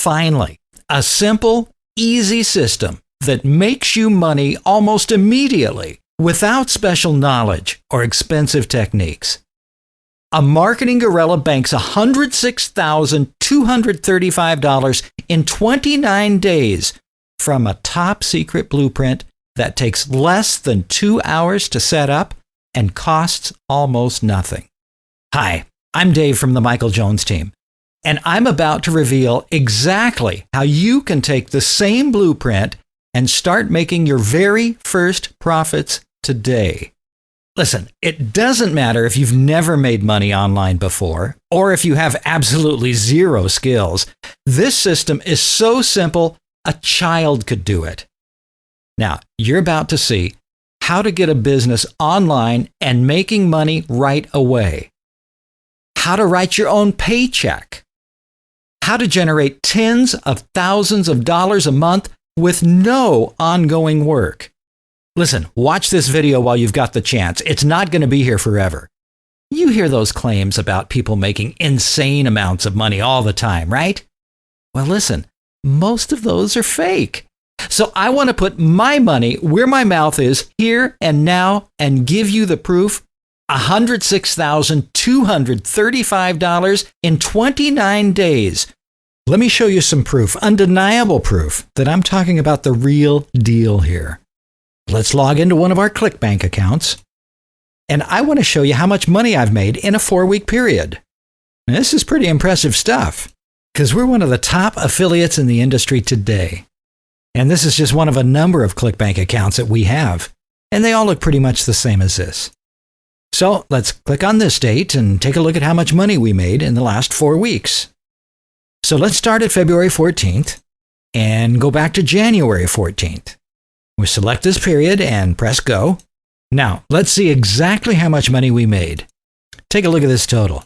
Finally, a simple, easy system that makes you money almost immediately without special knowledge or expensive techniques. A marketing gorilla banks $106,235 in 29 days from a top secret blueprint that takes less than 2 hours to set up and costs almost nothing. Hi, I'm Dave from the Michael Jones team, and I'm about to reveal exactly how you can take the same blueprint and start making your very first profits today. Listen, it doesn't matter if you've never made money online before or if you have absolutely zero skills. This system is so simple, a child could do it. Now, you're about to see how to get a business online and making money right away. How to write your own paycheck. How to generate tens of thousands of dollars a month with no ongoing work. Listen, watch this video while you've got the chance. It's not going to be here forever. You hear those claims about people making insane amounts of money all the time, right? Well, listen, most of those are fake. So I want to put my money where my mouth is here and now and give you the proof. $106,235 in 29 days. Let me show you some proof, undeniable proof, that I'm talking about the real deal here. Let's log into one of our ClickBank accounts, and I want to show you how much money I've made in a 4-week period. Now, this is pretty impressive stuff, because we're one of the top affiliates in the industry today. And this is just one of a number of ClickBank accounts that we have, and they all look pretty much the same as this. So let's click on this date and take a look at how much money we made in the last 4 weeks. So let's start at February 14th and go back to January 14th. We select this period and press go. Now, let's see exactly how much money we made. Take a look at this total.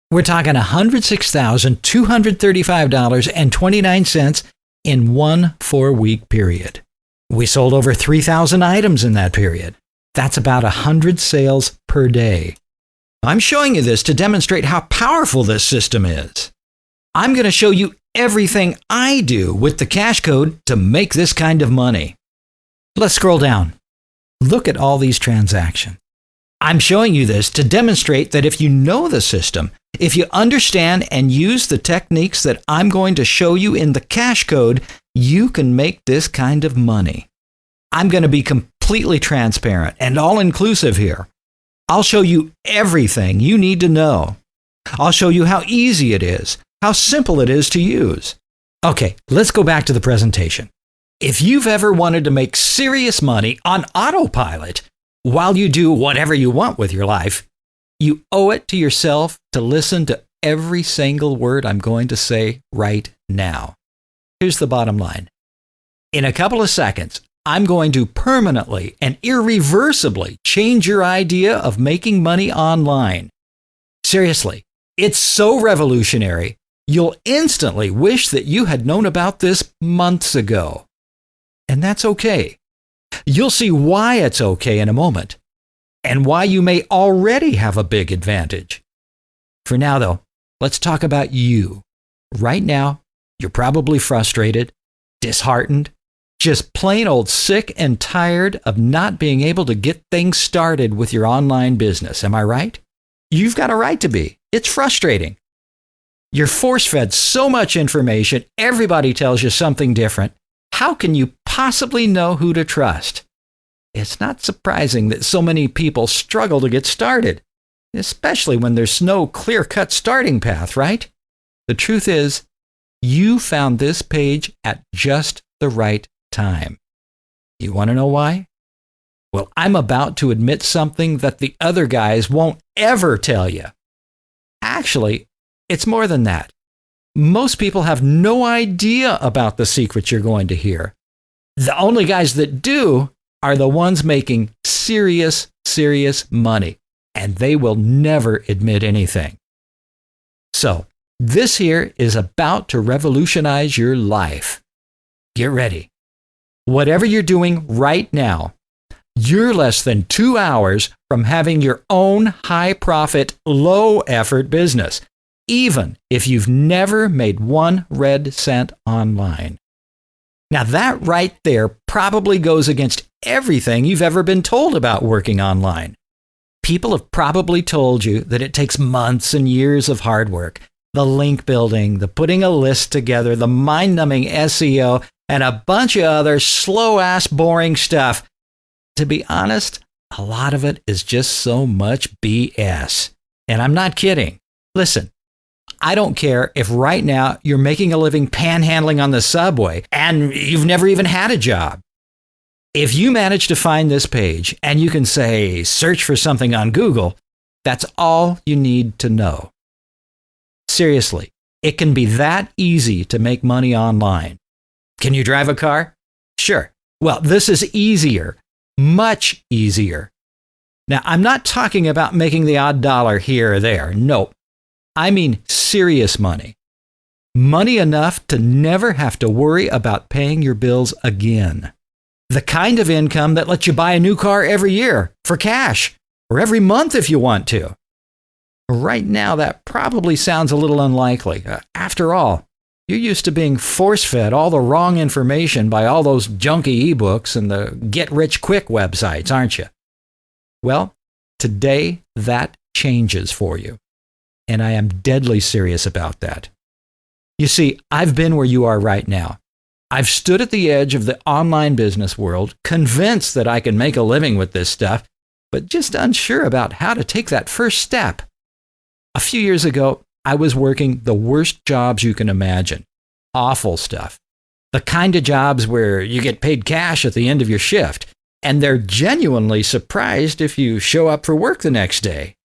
We're talking $106,235.29 in one 4-week period. We sold over 3,000 items in that period. That's about 100 sales per day. I'm showing you this to demonstrate how powerful this system is. I'm going to show you everything I do with the cash code to make this kind of money. Let's scroll down. Look at all these transactions. I'm showing you this to demonstrate that if you know the system, if you understand and use the techniques that I'm going to show you in the cash code, you can make this kind of money. I'm going to be completely transparent and all-inclusive here. I'll show you everything you need to know. I'll show you how easy it is, how simple it is to use. Okay, let's go back to the presentation. If you've ever wanted to make serious money on autopilot while you do whatever you want with your life, you owe it to yourself to listen to every single word I'm going to say right now. Here's the bottom line. In a couple of seconds, I'm going to permanently and irreversibly change your idea of making money online. Seriously, it's so revolutionary, you'll instantly wish that you had known about this months ago. And that's okay. You'll see why it's okay in a moment, and why you may already have a big advantage. For now, though, let's talk about you. Right now, you're probably frustrated, disheartened, just plain old sick and tired of not being able to get things started with your online business. Am I right? You've got a right to be. It's frustrating. You're force-fed so much information, everybody tells you something different. How can you possibly know who to trust? It's not surprising that so many people struggle to get started, especially when there's no clear-cut starting path, right? The truth is, you found this page at just the right time. You want to know why? Well, I'm about to admit something that the other guys won't ever tell you. Actually, it's more than that. Most people have no idea about the secrets you're going to hear. The only guys that do are the ones making serious money, and they will never admit anything. So, this here is about to revolutionize your life. Get ready. Whatever you're doing right now, you're less than 2 hours from having your own high-profit, low-effort business. even if you've never made one red cent online. Now that right there probably goes against everything you've ever been told about working online. People have probably told you that it takes months and years of hard work, the link building, the putting a list together, the mind-numbing SEO, and a bunch of other slow-ass boring stuff. To be honest, a lot of it is just so much BS. And I'm not kidding. Listen, I don't care if right now you're making a living panhandling on the subway and you've never even had a job. If you manage to find this page and you can say, search for something on Google, that's all you need to know. Seriously, it can be that easy to make money online. Can you drive a car? Sure. Well, this is easier, much easier. Now, I'm not talking about making the odd dollar here or there. No, I mean serious money. Money enough to never have to worry about paying your bills again. The kind of income that lets you buy a new car every year for cash, or every month if you want to. Right now, that probably sounds a little unlikely. After all, you're used to being force-fed all the wrong information by all those junky ebooks and the get-rich-quick websites, aren't you? Well, today that changes for you. And I am deadly serious about that. You see, I've been where you are right now. I've stood at the edge of the online business world, convinced that I can make a living with this stuff, but just unsure about how to take that first step. A few years ago, I was working the worst jobs you can imagine. Awful stuff. The kind of jobs where you get paid cash at the end of your shift, and they're genuinely surprised if you show up for work the next day.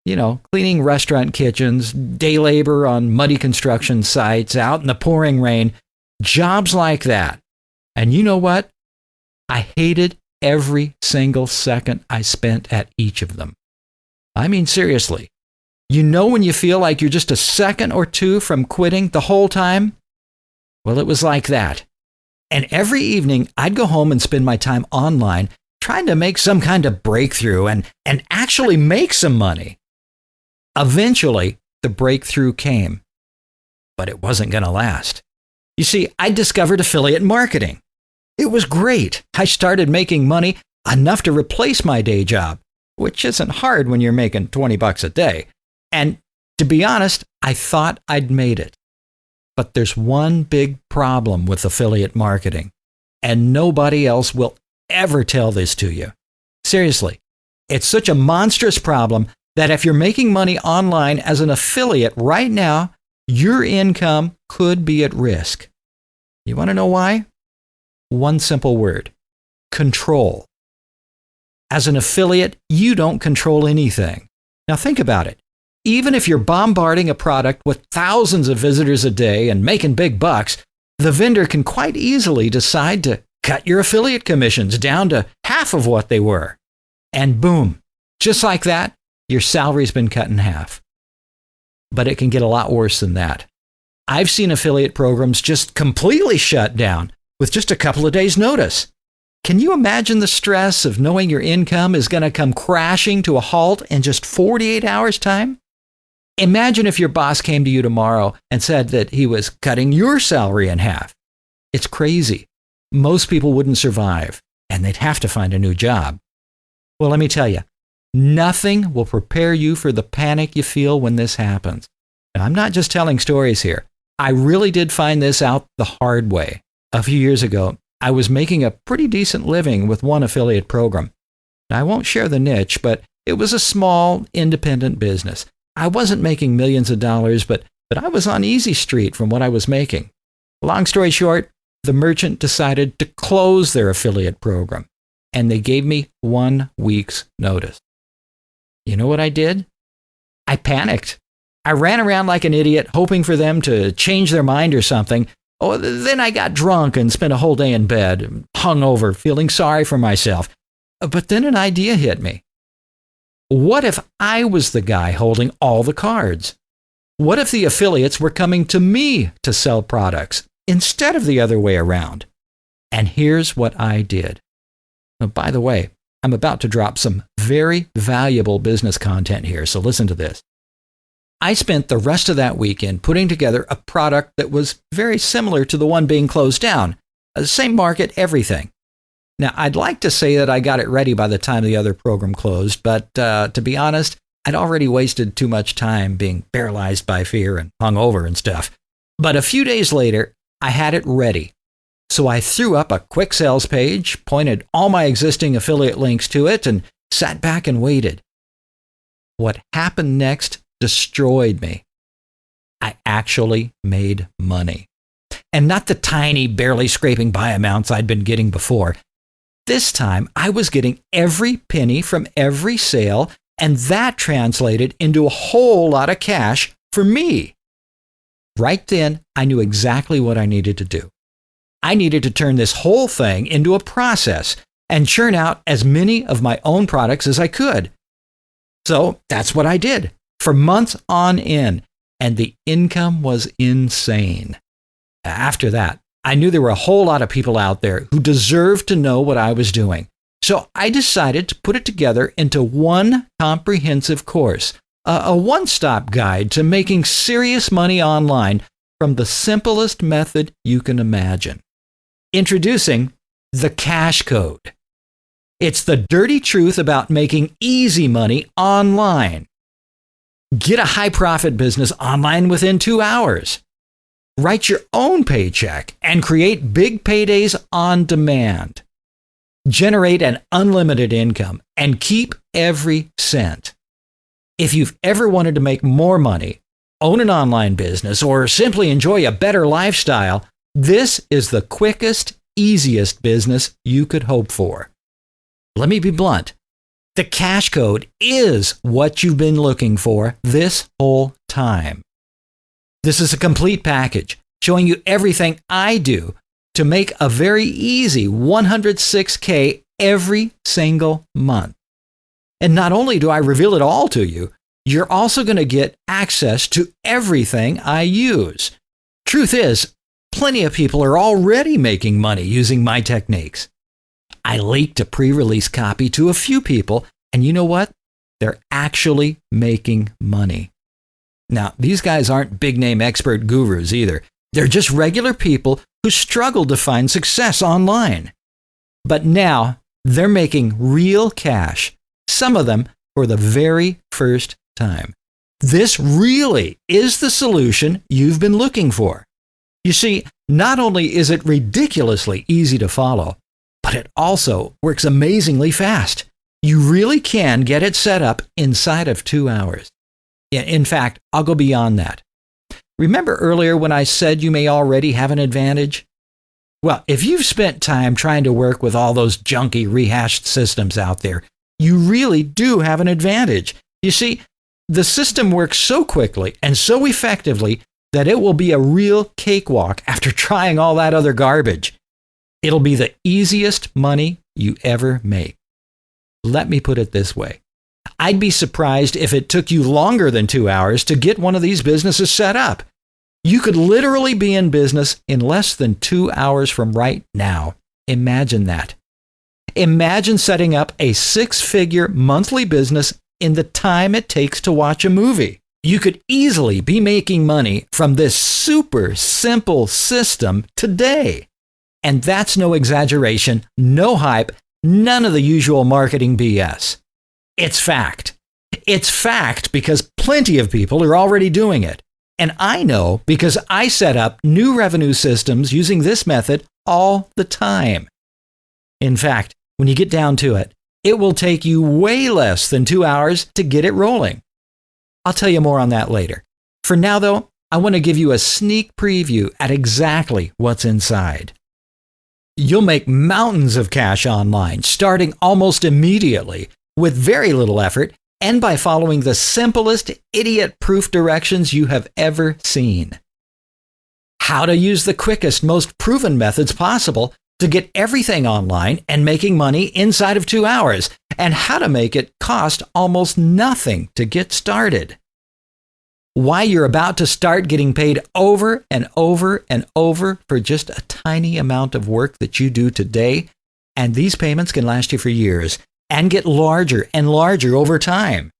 You know, cleaning restaurant kitchens, day labor on muddy construction sites, out in the pouring rain, jobs like that. And you know what? I hated every single second I spent at each of them. I mean, seriously. You know when you feel like you're just a second or two from quitting the whole time? Well, it was like that. And every evening, I'd go home and spend my time online trying to make some kind of breakthrough and actually make some money. Eventually, the breakthrough came. But it wasn't going to last. You see, I discovered affiliate marketing. It was great. I started making money enough to replace my day job, which isn't hard when you're making $20 a day. And to be honest, I thought I'd made it. But there's one big problem with affiliate marketing, and nobody else will ever tell this to you. Seriously, it's such a monstrous problem that if you're making money online as an affiliate right now, your income could be at risk. You want to know why? One simple word: control. As an affiliate, you don't control anything. Now think about it. Even if you're bombarding a product with thousands of visitors a day and making big bucks, the vendor can quite easily decide to cut your affiliate commissions down to half of what they were. And boom, just like that, your salary's been cut in half. But it can get a lot worse than that. I've seen affiliate programs just completely shut down with just a couple of days' notice. Can you imagine the stress of knowing your income is going to come crashing to a halt in just 48 hours' time? Imagine if your boss came to you tomorrow and said that he was cutting your salary in half. It's crazy. Most people wouldn't survive, and they'd have to find a new job. Well, let me tell you, nothing will prepare you for the panic you feel when this happens. Now, I'm not just telling stories here. I really did find this out the hard way. A few years ago, I was making a pretty decent living with one affiliate program. Now, I won't share the niche, but it was a small, independent business. I wasn't making millions of dollars, but I was on easy street from what I was making. Long story short, the merchant decided to close their affiliate program, and they gave me 1 week's notice. You know what I did? I panicked. I ran around like an idiot, hoping for them to change their mind or something. Oh, then I got drunk and spent a whole day in bed, hungover, feeling sorry for myself. But then an idea hit me. What if I was the guy holding all the cards? What if the affiliates were coming to me to sell products instead of the other way around? And here's what I did. Now, by the way, I'm about to drop some very valuable business content here, so listen to this. I spent the rest of that weekend putting together a product that was very similar to the one being closed down. Same market, everything. Now, I'd like to say that I got it ready by the time the other program closed, but to be honest, I'd already wasted too much time being paralyzed by fear and hungover and stuff. But a few days later, I had it ready. So I threw up a quick sales page, pointed all my existing affiliate links to it, and sat back and waited. What happened next destroyed me. I actually made money. And not the tiny, barely scraping by amounts I'd been getting before. This time, I was getting every penny from every sale, and that translated into a whole lot of cash for me. Right then, I knew exactly what I needed to do. I needed to turn this whole thing into a process and churn out as many of my own products as I could. So that's what I did for months on end, and the income was insane. After that, I knew there were a whole lot of people out there who deserved to know what I was doing. So I decided to put it together into one comprehensive course, a one-stop guide to making serious money online from the simplest method you can imagine. Introducing the Cash Code. It's the dirty truth about making easy money online. Get a high-profit business online within 2 hours. Write your own paycheck and create big paydays on demand. Generate an unlimited income and keep every cent. If you've ever wanted to make more money, own an online business, or simply enjoy a better lifestyle, this is the quickest, easiest business you could hope for. Let me be blunt. The Cash Code is what you've been looking for this whole time. This is a complete package showing you everything I do to make a very easy $106K every single month. And not only do I reveal it all to you, you're also going to get access to everything I use. Truth is, plenty of people are already making money using my techniques. I leaked a pre-release copy to a few people, and you know what? They're actually making money. Now, these guys aren't big-name expert gurus either. They're just regular people who struggle to find success online. But now, they're making real cash, some of them for the very first time. This really is the solution you've been looking for. You see, not only is it ridiculously easy to follow, but it also works amazingly fast. You really can get it set up inside of 2 hours. In fact, I'll go beyond that. Remember earlier when I said you may already have an advantage? Well, if you've spent time trying to work with all those junky rehashed systems out there, you really do have an advantage. You see, the system works so quickly and so effectively that it will be a real cakewalk after trying all that other garbage. It'll be the easiest money you ever make. Let me put it this way. I'd be surprised if it took you longer than 2 hours to get one of these businesses set up. You could literally be in business in less than 2 hours from right now. Imagine that. Imagine setting up a 6-figure monthly business in the time it takes to watch a movie. You could easily be making money from this super simple system today. And that's no exaggeration, no hype, none of the usual marketing BS. It's fact. It's fact because plenty of people are already doing it. And I know because I set up new revenue systems using this method all the time. In fact, when you get down to it, it will take you way less than 2 hours to get it rolling. I'll tell you more on that later. For now, though, I want to give you a sneak preview at exactly what's inside. You'll make mountains of cash online, starting almost immediately, with very little effort, and by following the simplest idiot-proof directions you have ever seen. How to use the quickest, most proven methods possible to get everything online and making money inside of 2 hours, and how to make it cost almost nothing to get started. Why you're about to start getting paid over and over and over for just a tiny amount of work that you do today, and these payments can last you for years and get larger and larger over time.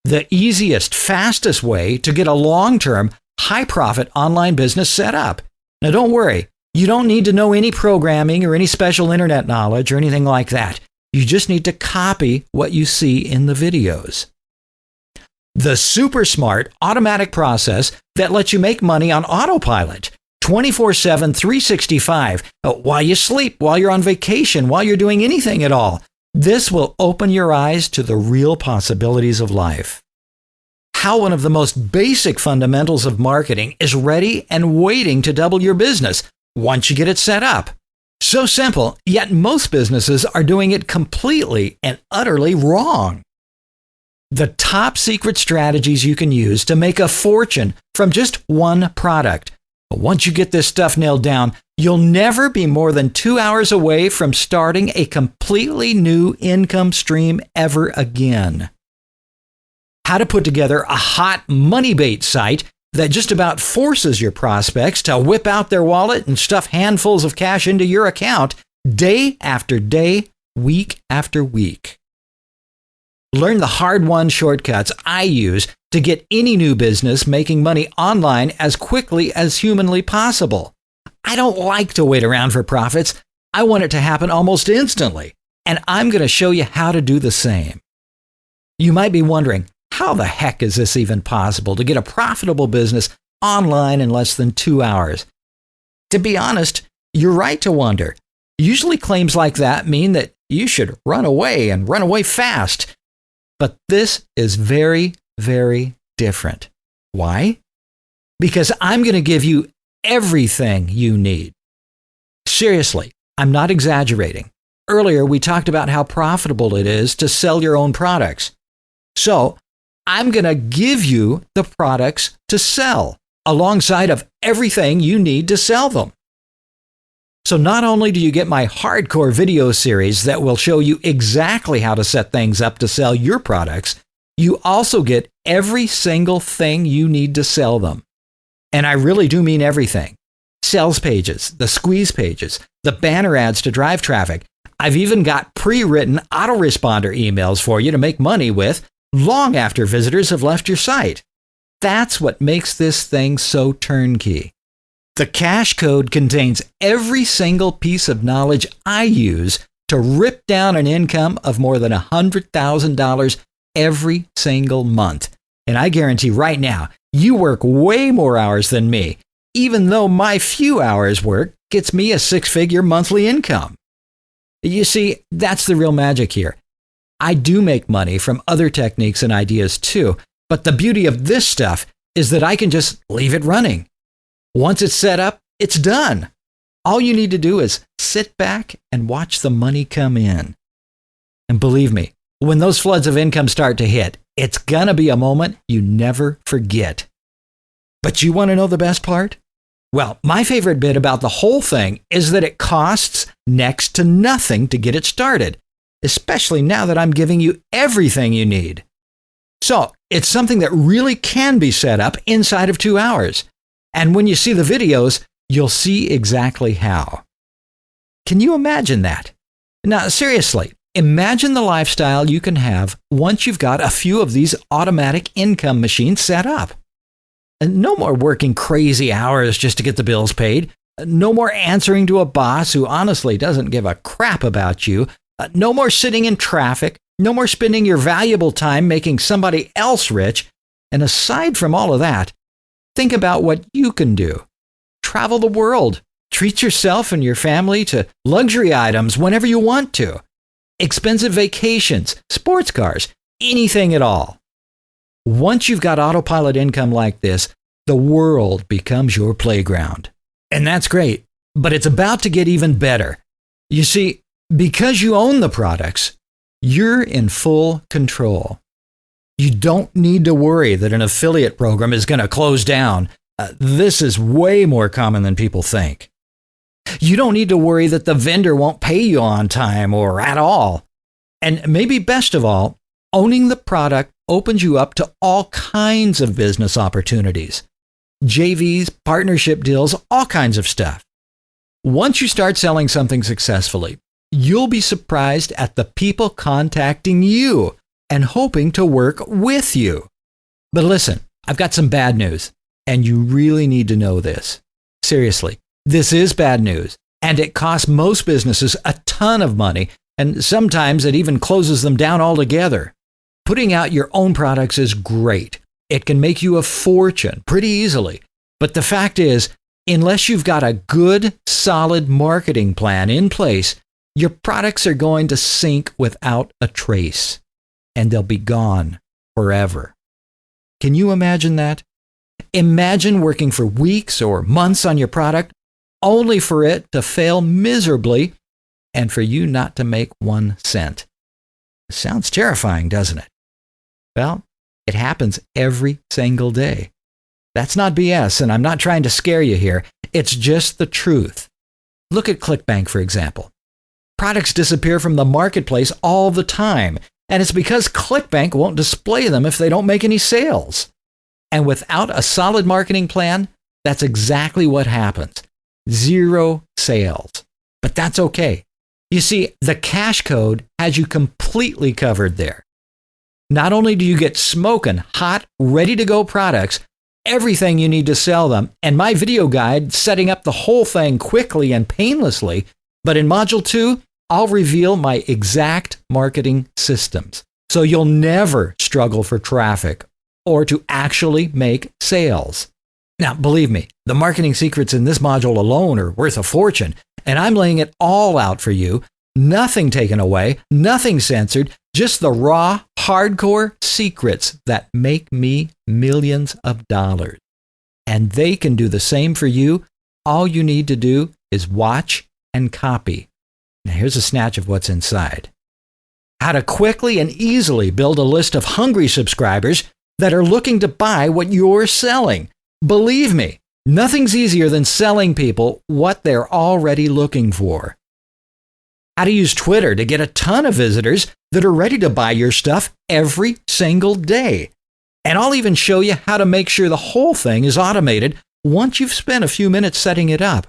the easiest, fastest way to get a long-term, high-profit online business set up. Now, don't worry. You don't need to know any programming or any special internet knowledge or anything like that. You just need to copy what you see in the videos. The super smart automatic process that lets you make money on autopilot 24/7, 365, while you sleep, while you're on vacation, while you're doing anything at all. This will open your eyes to the real possibilities of life. How one of the most basic fundamentals of marketing is ready and waiting to double your business once you get it set up. So simple, yet most businesses are doing it completely and utterly wrong. The top secret strategies you can use to make a fortune from just one product. But once you get this stuff nailed down, you'll never be more than 2 hours away from starting a completely new income stream ever again. How to put together a hot money bait site that just about forces your prospects to whip out their wallet and stuff handfuls of cash into your account day after day, week after week. Learn the hard-won shortcuts I use to get any new business making money online as quickly as humanly possible. I don't like to wait around for profits. I want it to happen almost instantly, and I'm going to show you how to do the same. You might be wondering, how the heck is this even possible to get a profitable business online in less than 2 hours? To be honest, you're right to wonder. Usually claims like that mean that you should run away and run away fast. But this is very, very different. Why? Because I'm going to give you everything you need. Seriously, I'm not exaggerating. Earlier, we talked about how profitable it is to sell your own products. So, I'm going to give you the products to sell alongside of everything you need to sell them. So not only do you get my hardcore video series that will show you exactly how to set things up to sell your products, you also get every single thing you need to sell them. And I really do mean everything. Sales pages, the squeeze pages, the banner ads to drive traffic. I've even got pre-written autoresponder emails for you to make money with long after visitors have left your site. That's what makes this thing so turnkey. The Cash Code contains every single piece of knowledge I use to rip down an income of more than $100,000 every single month. And I guarantee right now, you work way more hours than me, even though my few hours work gets me a six-figure monthly income. You see, that's the real magic here. I do make money from other techniques and ideas too, but the beauty of this stuff is that I can just leave it running. Once it's set up, it's done. All you need to do is sit back and watch the money come in. And believe me, when those floods of income start to hit, it's gonna be a moment you never forget. But you want to know the best part? Well, my favorite bit about the whole thing is that it costs next to nothing to get it started, especially now that I'm giving you everything you need. So it's something that really can be set up inside of 2 hours. And when you see the videos, you'll see exactly how. Can you imagine that? Now, seriously, imagine the lifestyle you can have once you've got a few of these automatic income machines set up. No more working crazy hours just to get the bills paid. No more answering to a boss who honestly doesn't give a crap about you. No more sitting in traffic. No more spending your valuable time making somebody else rich. And aside from all of that, think about what you can do. Travel the world. Treat yourself and your family to luxury items whenever you want to. Expensive vacations, sports cars, anything at all. Once you've got autopilot income like this, the world becomes your playground. And that's great, but it's about to get even better. You see, because you own the products, you're in full control. You don't need to worry that an affiliate program is going to close down. This is way more common than people think. You don't need to worry that the vendor won't pay you on time or at all. And maybe best of all, owning the product opens you up to all kinds of business opportunities. JVs, partnership deals, all kinds of stuff. Once you start selling something successfully, you'll be surprised at the people contacting you and hoping to work with you. But listen, I've got some bad news, and you really need to know this. Seriously, this is bad news, and it costs most businesses a ton of money, and sometimes it even closes them down altogether. Putting out your own products is great. It can make you a fortune pretty easily. But the fact is, unless you've got a good, solid marketing plan in place, your products are going to sink without a trace, and they'll be gone forever. Can you imagine that? Imagine working for weeks or months on your product, only for it to fail miserably and for you not to make 1 cent. Sounds terrifying, doesn't it? Well, it happens every single day. That's not BS, and I'm not trying to scare you here. It's just the truth. Look at ClickBank, for example. Products disappear from the marketplace all the time, and it's because ClickBank won't display them if they don't make any sales. And without a solid marketing plan, that's exactly what happens. 0 sales. But that's okay. You see, the cash code has you completely covered there. Not only do you get smoking hot, ready-to-go products, everything you need to sell them, and my video guide setting up the whole thing quickly and painlessly, but in Module 2, I'll reveal my exact marketing systems, so you'll never struggle for traffic or to actually make sales. Now, believe me, the marketing secrets in this module alone are worth a fortune, and I'm laying it all out for you. Nothing taken away, nothing censored, just the raw, hardcore secrets that make me millions of dollars. And they can do the same for you. All you need to do is watch and copy. Now here's a snatch of what's inside. How to quickly and easily build a list of hungry subscribers that are looking to buy what you're selling. Believe me, nothing's easier than selling people what they're already looking for. How to use Twitter to get a ton of visitors that are ready to buy your stuff every single day. And I'll even show you how to make sure the whole thing is automated once you've spent a few minutes setting it up.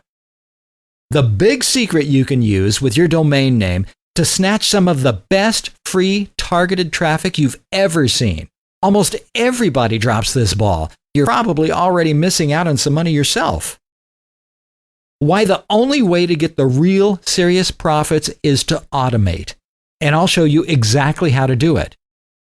The big secret you can use with your domain name to snatch some of the best free targeted traffic you've ever seen. Almost everybody drops this ball. You're probably already missing out on some money yourself. Why the only way to get the real serious profits is to automate. And I'll show you exactly how to do it.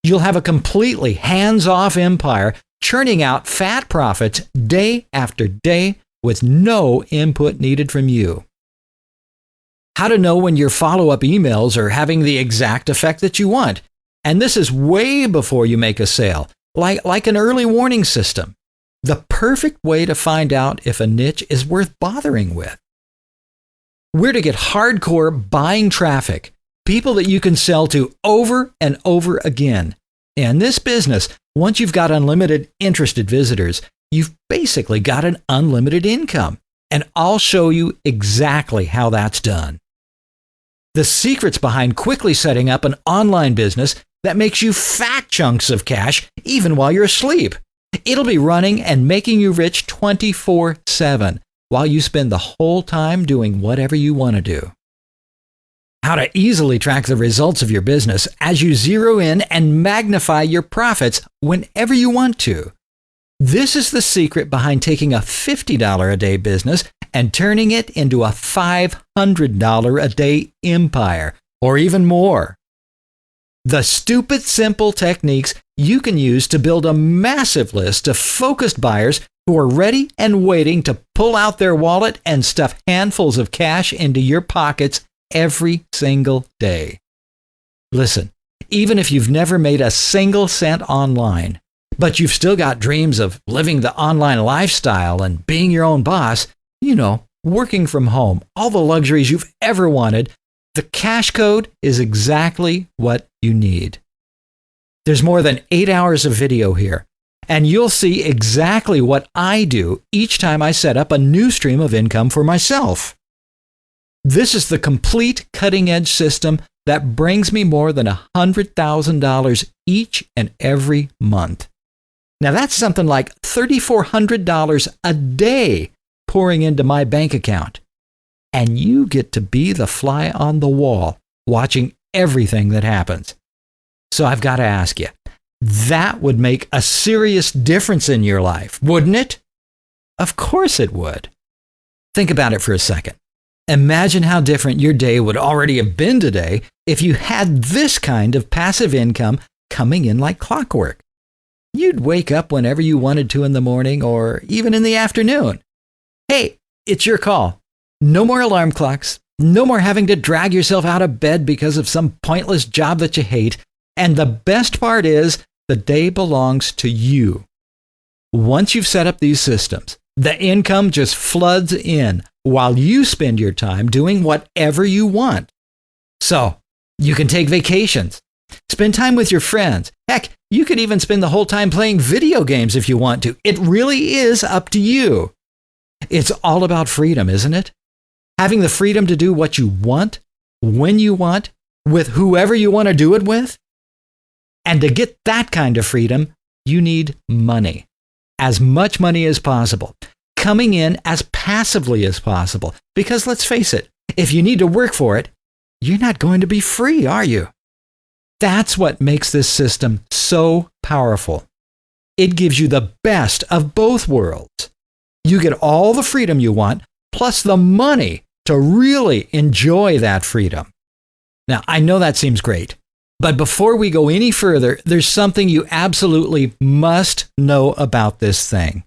You'll have a completely hands-off empire churning out fat profits day after day with no input needed from you. How to know when your follow-up emails are having the exact effect that you want. And this is way before you make a sale, like an early warning system. The perfect way to find out if a niche is worth bothering with. Where to get hardcore buying traffic, people that you can sell to over and over again. In this business, once you've got unlimited interested visitors, you've basically got an unlimited income. And I'll show you exactly how that's done. The secrets behind quickly setting up an online business that makes you fat chunks of cash even while you're asleep. It'll be running and making you rich 24/7 while you spend the whole time doing whatever you want to do. How to easily track the results of your business as you zero in and magnify your profits whenever you want to. This is the secret behind taking a $50 a day business and turning it into a $500 a day empire, or even more. The stupid simple techniques you can use to build a massive list of focused buyers who are ready and waiting to pull out their wallet and stuff handfuls of cash into your pockets every single day. Listen, even if you've never made a single cent online, but you've still got dreams of living the online lifestyle and being your own boss, working from home, all the luxuries you've ever wanted, the cash code is exactly what you need. There's more than 8 hours of video here, and you'll see exactly what I do each time I set up a new stream of income for myself. This is the complete cutting-edge system that brings me more than $100,000 each and every month. Now that's something like $3,400 a day pouring into my bank account. And you get to be the fly on the wall, watching everything that happens. So I've got to ask you, that would make a serious difference in your life, wouldn't it? Of course it would. Think about it for a second. Imagine how different your day would already have been today if you had this kind of passive income coming in like clockwork. You'd wake up whenever you wanted to in the morning or even in the afternoon. Hey, it's your call. No more alarm clocks. No more having to drag yourself out of bed because of some pointless job that you hate. And the best part is, the day belongs to you. Once you've set up these systems, the income just floods in while you spend your time doing whatever you want. So, you can take vacations, spend time with your friends. Heck, you could even spend the whole time playing video games if you want to. It really is up to you. It's all about freedom, isn't it? Having the freedom to do what you want, when you want, with whoever you want to do it with. And to get that kind of freedom, you need money. As much money as possible. Coming in as passively as possible. Because let's face it, if you need to work for it, you're not going to be free, are you? That's what makes this system so powerful. It gives you the best of both worlds. You get all the freedom you want, plus the money to really enjoy that freedom. Now, I know that seems great, but before we go any further, there's something you absolutely must know about this thing.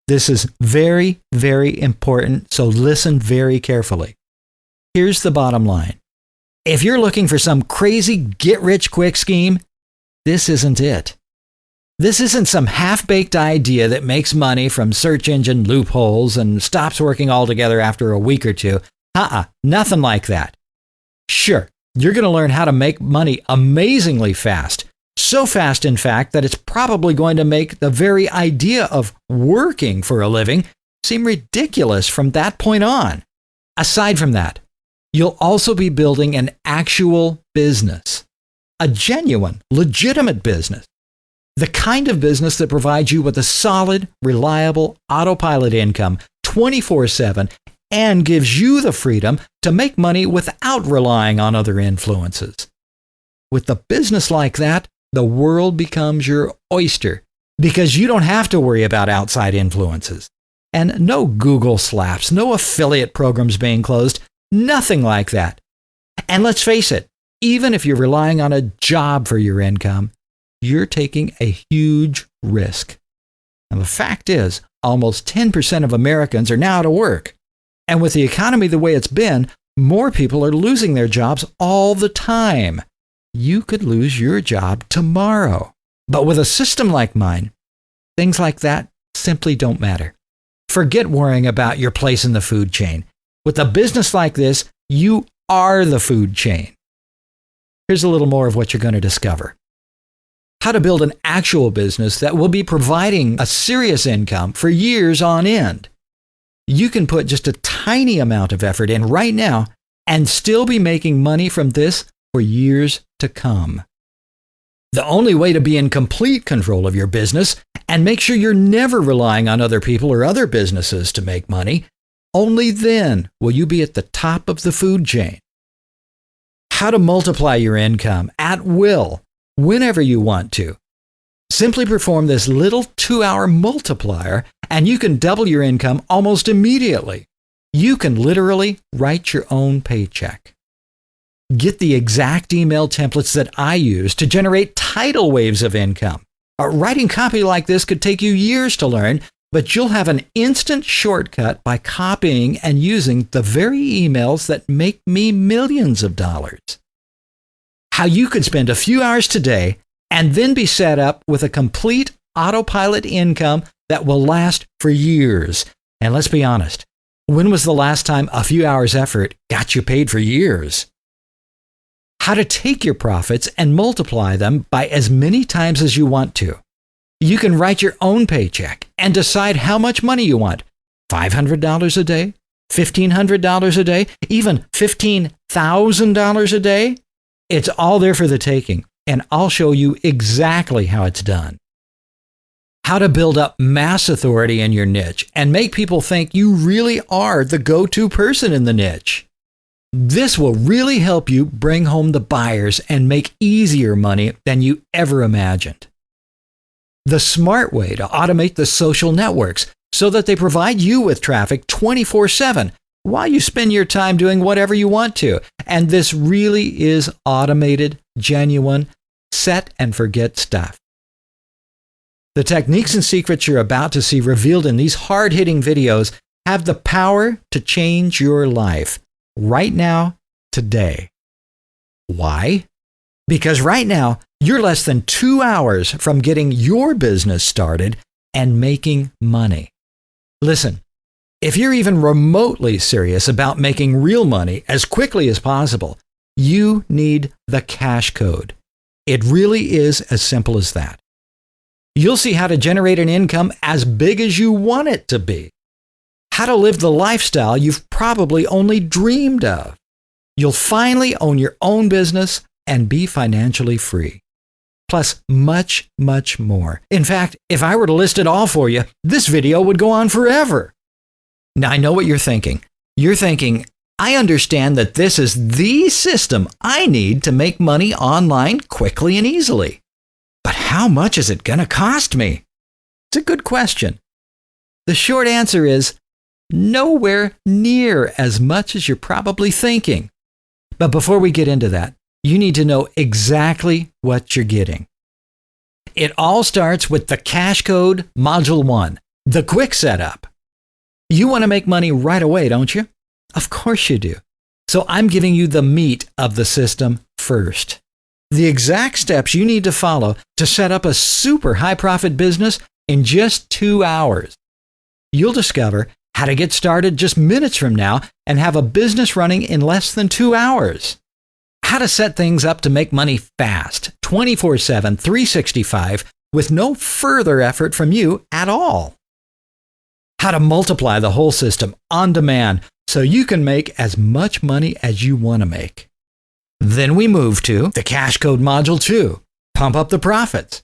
This is very, very important, so listen very carefully. Here's the bottom line. If you're looking for some crazy get-rich-quick scheme, this isn't it. This isn't some half-baked idea that makes money from search engine loopholes and stops working altogether after a week or two. Nothing like that. Sure, you're going to learn how to make money amazingly fast. So fast, in fact, that it's probably going to make the very idea of working for a living seem ridiculous from that point on. Aside from that, you'll also be building an actual business. A genuine, legitimate business. The kind of business that provides you with a solid, reliable autopilot income 24/7 and gives you the freedom to make money without relying on other influences. With a business like that, the world becomes your oyster because you don't have to worry about outside influences. And no Google slaps, no affiliate programs being closed, nothing like that. And let's face it, even if you're relying on a job for your income, you're taking a huge risk. And the fact is, almost 10% of Americans are now out of work. And with the economy the way it's been, more people are losing their jobs all the time. You could lose your job tomorrow. But with a system like mine, things like that simply don't matter. Forget worrying about your place in the food chain. With a business like this, you are the food chain. Here's a little more of what you're going to discover. How to build an actual business that will be providing a serious income for years on end. You can put just a tiny amount of effort in right now and still be making money from this for years to come. The only way to be in complete control of your business and make sure you're never relying on other people or other businesses to make money, only then will you be at the top of the food chain. How to multiply your income at will, whenever you want to. Simply perform this little 2-hour multiplier and you can double your income almost immediately. You can literally write your own paycheck. Get the exact email templates that I use to generate tidal waves of income. Writing copy like this could take you years to learn, but you'll have an instant shortcut by copying and using the very emails that make me millions of dollars. How you could spend a few hours today and then be set up with a complete autopilot income that will last for years. And let's be honest, when was the last time a few hours' effort got you paid for years? How to take your profits and multiply them by as many times as you want to. You can write your own paycheck and decide how much money you want. $500 a day, $1,500 a day, even $15,000 a day. It's all there for the taking, and I'll show you exactly how it's done. How to build up mass authority in your niche and make people think you really are the go-to person in the niche. This will really help you bring home the buyers and make easier money than you ever imagined. The smart way to automate the social networks so that they provide you with traffic 24/7 while you spend your time doing whatever you want to. And this really is automated, genuine, set and forget stuff. The techniques and secrets you're about to see revealed in these hard-hitting videos have the power to change your life right now, today. Why? Because right now, you're less than 2 hours from getting your business started and making money. Listen, if you're even remotely serious about making real money as quickly as possible, you need the cash code. It really is as simple as that. You'll see how to generate an income as big as you want it to be. How to live the lifestyle you've probably only dreamed of. You'll finally own your own business and be financially free. Plus much, much more. In fact, if I were to list it all for you, this video would go on forever. Now, I know what you're thinking. You're thinking, I understand that this is the system I need to make money online quickly and easily. But how much is it going to cost me? It's a good question. The short answer is nowhere near as much as you're probably thinking. But before we get into that, you need to know exactly what you're getting. It all starts with the Cash Code Module 1, the quick setup. You want to make money right away, don't you? Of course you do. So I'm giving you the meat of the system first. The exact steps you need to follow to set up a super high profit business in just 2 hours. You'll discover how to get started just minutes from now and have a business running in less than 2 hours. How to set things up to make money fast, 24/7, 365, with no further effort from you at all. How to multiply the whole system on demand so you can make as much money as you want to make. Then we move to the Cash Code Module 2, pump up the profits.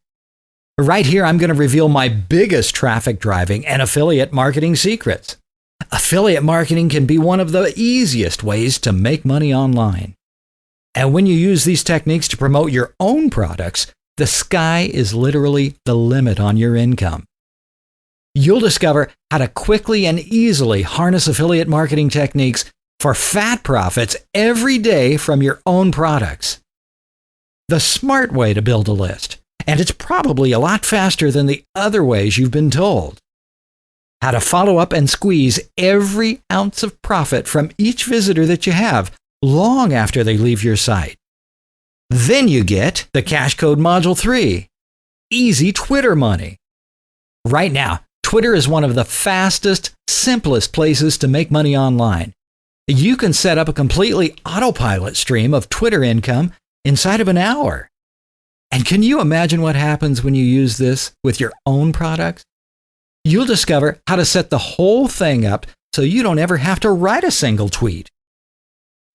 Right here, I'm going to reveal my biggest traffic driving and affiliate marketing secrets. Affiliate marketing can be one of the easiest ways to make money online. And when you use these techniques to promote your own products, the sky is literally the limit on your income. You'll discover how to quickly and easily harness affiliate marketing techniques for fat profits every day from your own products. The smart way to build a list, and it's probably a lot faster than the other ways you've been told. How to follow up and squeeze every ounce of profit from each visitor that you have long after they leave your site. Then you get the Cash Code Module 3, easy Twitter money. Right now, Twitter is one of the fastest, simplest places to make money online. You can set up a completely autopilot stream of Twitter income inside of an hour. And can you imagine what happens when you use this with your own products? You'll discover how to set the whole thing up so you don't ever have to write a single tweet.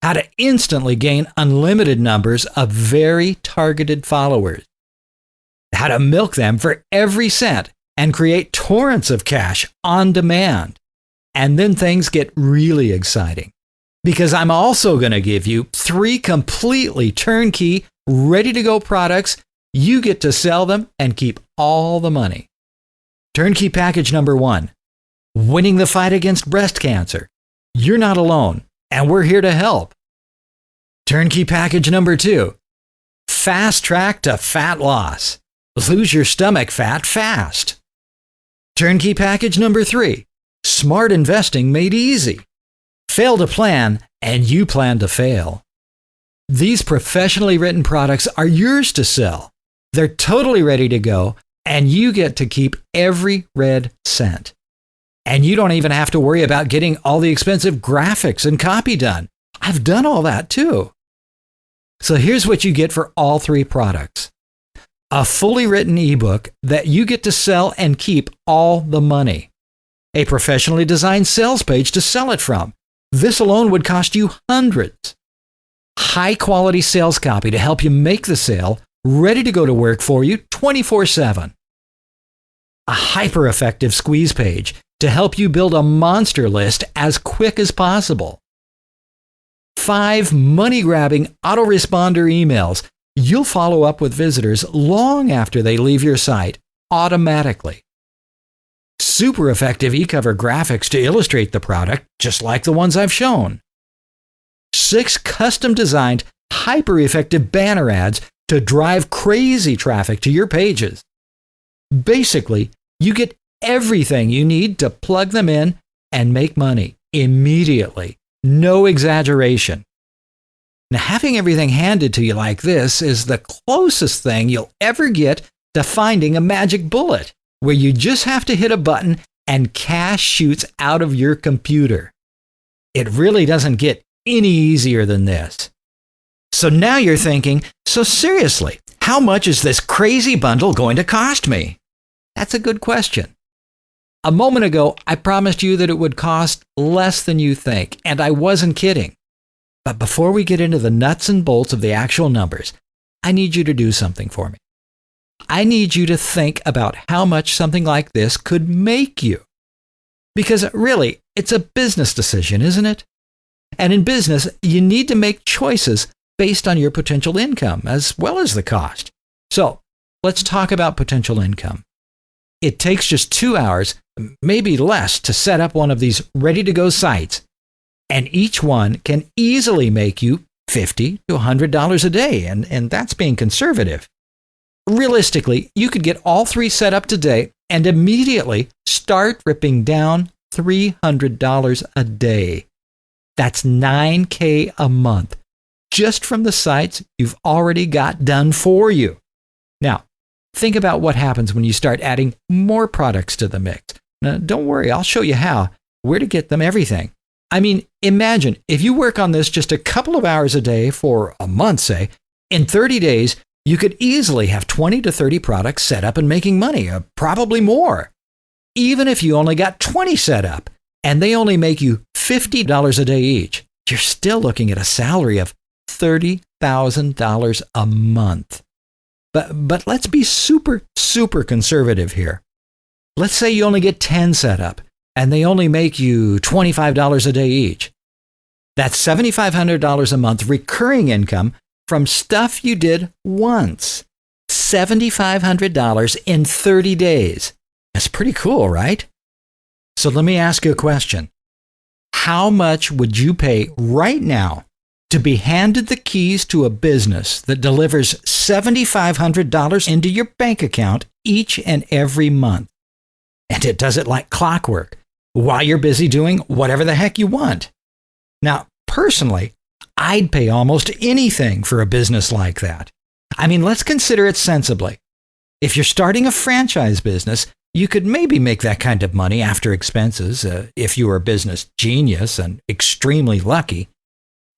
How to instantly gain unlimited numbers of very targeted followers. How to milk them for every cent and create torrents of cash on demand. And then things get really exciting, because I'm also going to give you 3 completely turnkey, ready-to-go products. You get to sell them and keep all the money. Turnkey package number 1, winning the fight against breast cancer. You're not alone, and we're here to help. Turnkey package number 2, fast track to fat loss. Lose your stomach fat fast. Turnkey package number 3, smart investing made easy. Fail to plan, and you plan to fail. These professionally written products are yours to sell. They're totally ready to go, and you get to keep every red cent. And you don't even have to worry about getting all the expensive graphics and copy done. I've done all that too. So here's what you get for all 3 products. A fully written ebook that you get to sell and keep all the money. A professionally designed sales page to sell it from. This alone would cost you hundreds. High quality sales copy to help you make the sale, ready to go to work for you 24/7. A hyper effective squeeze page to help you build a monster list as quick as possible. 5 money-grabbing autoresponder emails, you'll follow up with visitors long after they leave your site automatically. Super effective eCover graphics to illustrate the product, just like the ones I've shown. 6 custom-designed, hyper-effective banner ads to drive crazy traffic to your pages. Basically, you get everything you need to plug them in and make money immediately. No exaggeration. Now, having everything handed to you like this is the closest thing you'll ever get to finding a magic bullet, where you just have to hit a button and cash shoots out of your computer. It really doesn't get any easier than this. So now you're thinking, so seriously, how much is this crazy bundle going to cost me? That's a good question. A moment ago, I promised you that it would cost less than you think, and I wasn't kidding. But before we get into the nuts and bolts of the actual numbers, I need you to do something for me. I need you to think about how much something like this could make you. Because really, it's a business decision, isn't it? And in business, you need to make choices based on your potential income as well as the cost. So let's talk about potential income. It takes just 2 hours, maybe less, to set up one of these ready-to-go sites. And each one can easily make you $50 to $100 a day, and that's being conservative. Realistically, you could get all 3 set up today and immediately start ripping down $300 a day. That's $9,000 a month, just from the sites you've already got done for you. Now, think about what happens when you start adding more products to the mix. Now, don't worry, I'll show you where to get them, everything. I mean, imagine if you work on this just a couple of hours a day for a month, say, in 30 days, you could easily have 20 to 30 products set up and making money, probably more. Even if you only got 20 set up and they only make you $50 a day each, you're still looking at a salary of $30,000 a month. But let's be super, super conservative here. Let's say you only get 10 set up and they only make you $25 a day each. That's $7,500 a month recurring income from stuff you did once. $7,500 in 30 days. That's pretty cool, right? So let me ask you a question. How much would you pay right now to be handed the keys to a business that delivers $7,500 into your bank account each and every month? And it does it like clockwork, while you're busy doing whatever the heck you want. Now, personally, I'd pay almost anything for a business like that. I mean, let's consider it sensibly. If you're starting a franchise business, you could maybe make that kind of money after expenses if you were a business genius and extremely lucky.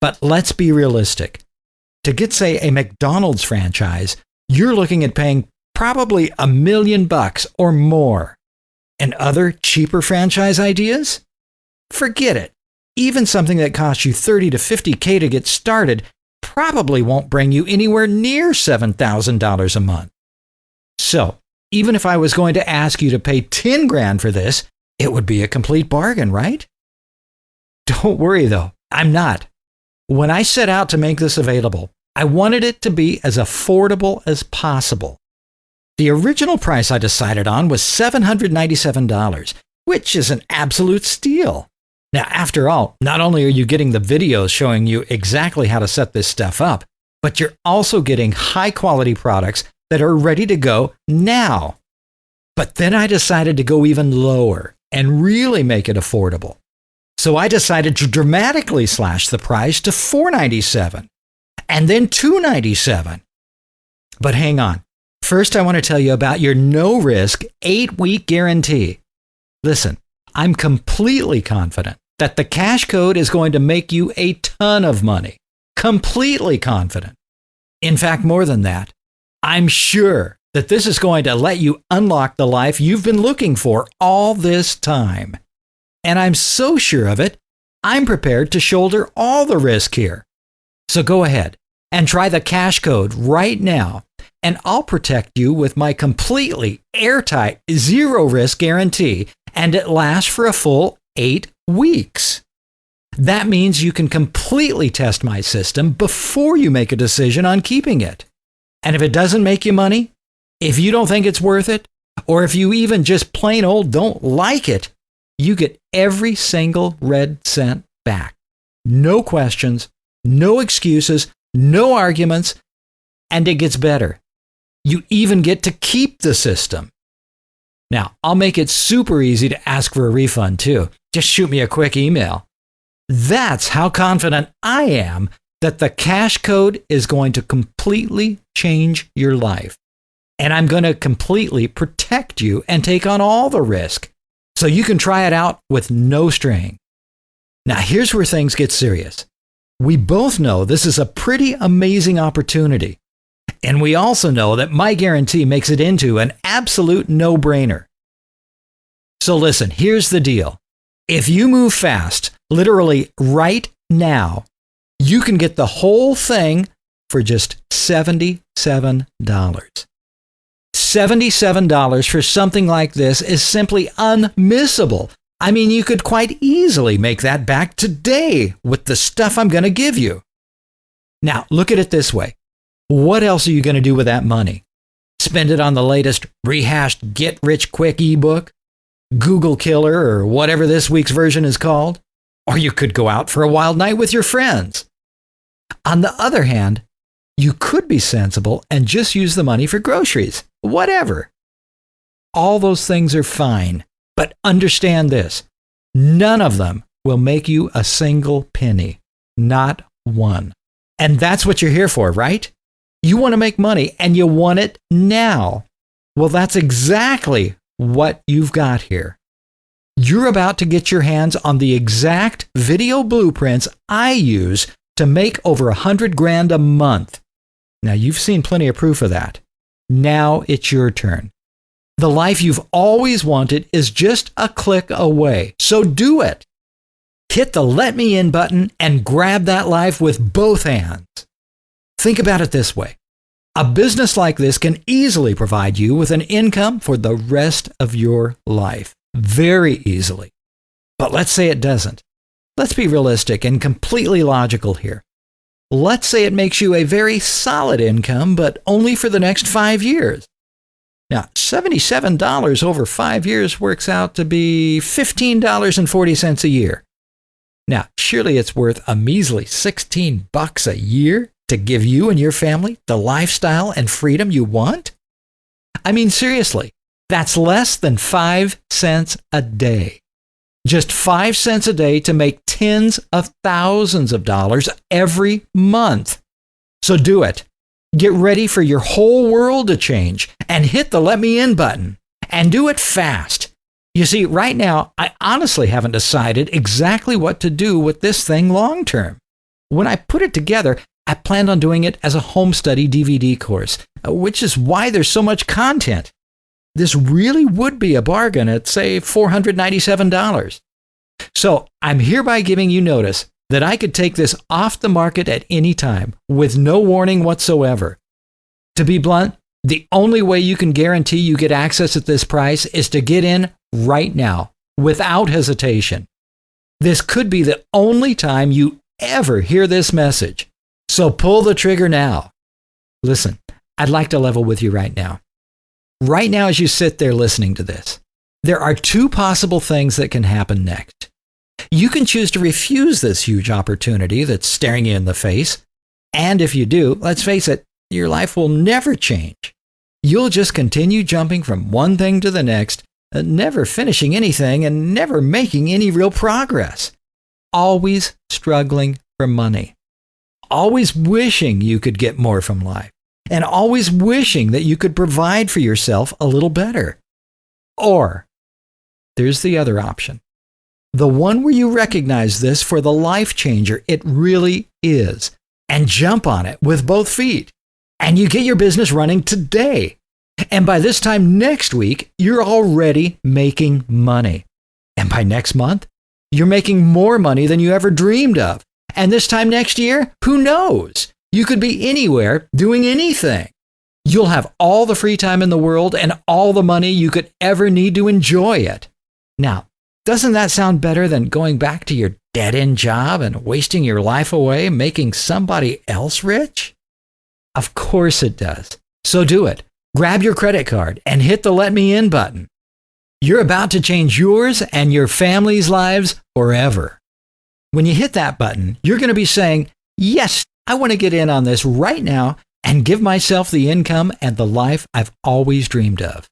But let's be realistic. To get, say, a McDonald's franchise, you're looking at paying probably $1 million or more. And other cheaper franchise ideas? Forget it. Even something that costs you $30 to $50K to get started probably won't bring you anywhere near $7,000 a month. So, even if I was going to ask you to pay $10,000 for this, it would be a complete bargain, right? Don't worry though, I'm not. When I set out to make this available, I wanted it to be as affordable as possible. The original price I decided on was $797, which is an absolute steal. Now, after all, not only are you getting the videos showing you exactly how to set this stuff up, but you're also getting high-quality products that are ready to go now. But then I decided to go even lower and really make it affordable. So I decided to dramatically slash the price to $497 and then $297. But hang on. First, I want to tell you about your no-risk 8-week guarantee. Listen, I'm completely confident that the cash code is going to make you a ton of money. Completely confident. In fact, more than that, I'm sure that this is going to let you unlock the life you've been looking for all this time. And I'm so sure of it, I'm prepared to shoulder all the risk here. So go ahead and try the cash code right now, and I'll protect you with my completely airtight, zero-risk guarantee, and it lasts for a full 8 weeks. That means you can completely test my system before you make a decision on keeping it. And if it doesn't make you money, if you don't think it's worth it, or if you even just plain old don't like it, you get every single red cent back. No questions, no excuses, no arguments, and it gets better. You even get to keep the system. Now, I'll make it super easy to ask for a refund too. Just shoot me a quick email. That's how confident I am that the cash code is going to completely change your life. And I'm going to completely protect you and take on all the risk so you can try it out with no string. Now, here's where things get serious. We both know this is a pretty amazing opportunity. And we also know that my guarantee makes it into an absolute no-brainer. So listen, here's the deal. If you move fast, literally right now, you can get the whole thing for just $77. $77 for something like this is simply unmissable. I mean, you could quite easily make that back today with the stuff I'm going to give you. Now, look at it this way. What else are you going to do with that money? Spend it on the latest rehashed get-rich-quick ebook, Google Killer, or whatever this week's version is called? Or you could go out for a wild night with your friends. On the other hand, you could be sensible and just use the money for groceries, whatever. All those things are fine, but understand this. None of them will make you a single penny, not one. And that's what you're here for, right? You want to make money and you want it now. Well, that's exactly what you've got here. You're about to get your hands on the exact video blueprints I use to make over $100,000 a month. Now, you've seen plenty of proof of that. Now it's your turn. The life you've always wanted is just a click away. So do it. Hit the Let Me In button and grab that life with both hands. Think about it this way. A business like this can easily provide you with an income for the rest of your life. Very easily. But let's say it doesn't. Let's be realistic and completely logical here. Let's say it makes you a very solid income, but only for the next 5 years. Now, $77 over 5 years works out to be $15.40 a year. Now, surely it's worth a measly $16 a year to give you and your family the lifestyle and freedom you want? I mean, seriously, that's less than 5 cents a day. Just 5 cents a day to make tens of thousands of dollars every month. So do it. Get ready for your whole world to change and hit the Let Me In button. And do it fast. You see, right now, I honestly haven't decided exactly what to do with this thing long term. When I put it together, I planned on doing it as a home study DVD course, which is why there's so much content. This really would be a bargain at, say, $497. So I'm hereby giving you notice that I could take this off the market at any time with no warning whatsoever. To be blunt, the only way you can guarantee you get access at this price is to get in right now, without hesitation. This could be the only time you ever hear this message. So pull the trigger now. Listen, I'd like to level with you right now. Right now, as you sit there listening to this, there are 2 possible things that can happen next. You can choose to refuse this huge opportunity that's staring you in the face. And if you do, let's face it, your life will never change. You'll just continue jumping from one thing to the next, never finishing anything and never making any real progress. Always struggling for money. Always wishing you could get more from life. And always wishing that you could provide for yourself a little better. Or, there's the other option. The one where you recognize this for the life changer it really is, and jump on it with both feet. And you get your business running today. And by this time next week, you're already making money. And by next month, you're making more money than you ever dreamed of. And this time next year, who knows? You could be anywhere doing anything. You'll have all the free time in the world and all the money you could ever need to enjoy it. Now, doesn't that sound better than going back to your dead-end job and wasting your life away making somebody else rich? Of course it does. So do it. Grab your credit card and hit the Let Me In button. You're about to change yours and your family's lives forever. When you hit that button, you're going to be saying, yes, I want to get in on this right now and give myself the income and the life I've always dreamed of.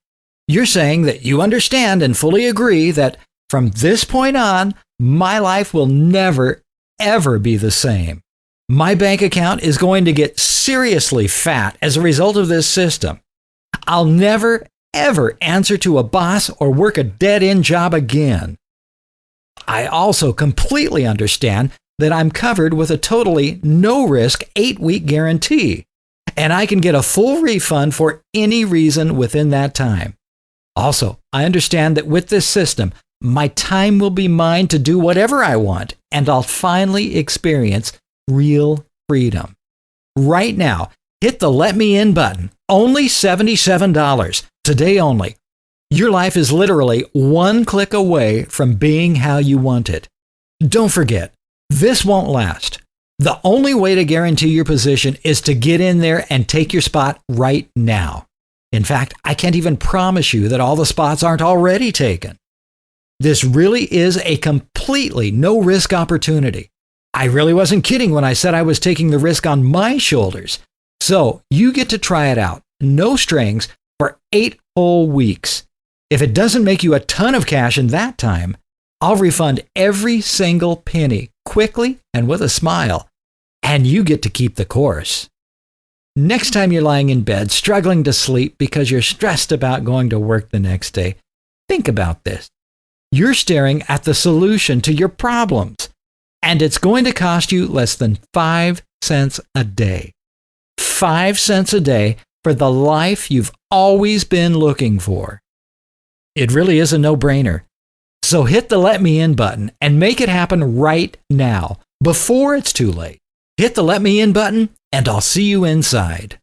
You're saying that you understand and fully agree that from this point on, my life will never, ever be the same. My bank account is going to get seriously fat as a result of this system. I'll never, ever answer to a boss or work a dead-end job again. I also completely understand that I'm covered with a totally no-risk 8-week guarantee, and I can get a full refund for any reason within that time. Also, I understand that with this system, my time will be mine to do whatever I want, and I'll finally experience real freedom. Right now, hit the Let Me In button. Only $77. Today only. Your life is literally one click away from being how you want it. Don't forget, this won't last. The only way to guarantee your position is to get in there and take your spot right now. In fact, I can't even promise you that all the spots aren't already taken. This really is a completely no-risk opportunity. I really wasn't kidding when I said I was taking the risk on my shoulders. So you get to try it out, no strings, for 8 whole weeks. If it doesn't make you a ton of cash in that time, I'll refund every single penny quickly and with a smile, and you get to keep the course. Next time you're lying in bed struggling to sleep because you're stressed about going to work the next day, think about this. You're staring at the solution to your problems, and it's going to cost you less than 5 cents a day. 5 cents a day for the life you've always been looking for. It really is a no-brainer. So hit the Let Me In button and make it happen right now, before it's too late. Hit the Let Me In button, and I'll see you inside.